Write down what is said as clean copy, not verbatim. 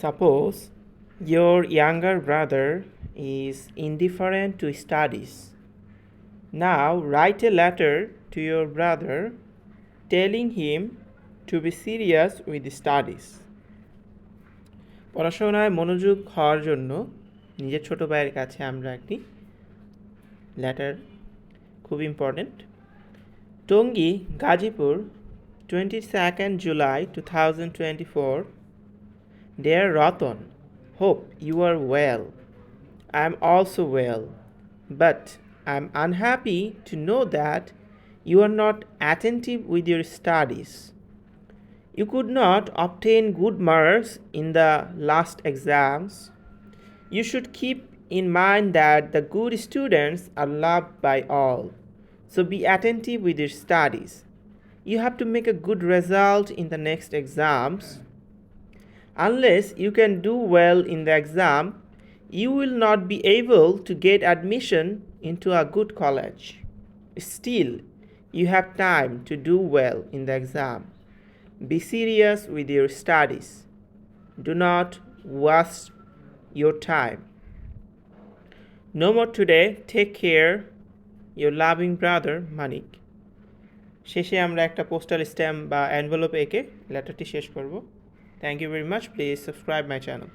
Suppose your younger brother is indifferent to studies. Now write a letter to your brother telling him to be serious with studies. পড়াশোনায় মনোযোগ হওয়ার জন্য নিজের ছোট ভাইয়ের কাছে আমরা একটি লেটার খুব important. Tongi, Gazipur, 22nd July 2024. Dear Ratan, hope you are well. I am also well, but I am unhappy to know that you are not attentive with your studies. You could not obtain good marks in the last exams. You should keep in mind that the good students are loved by all. So be attentive with your studies. You have to make a good result in the next exams. Unless you can do well in the exam, you will not be able to get admission into a good college. Still, you have time to do well in the exam. Be serious with your studies. Do not waste your time. No more today. Take care. Your loving brother, Manik. শেষে আমরা একটা postal stamp বা envelope এঁকে লেটারটি শেষ করব। Thank you very much. Please subscribe my channel.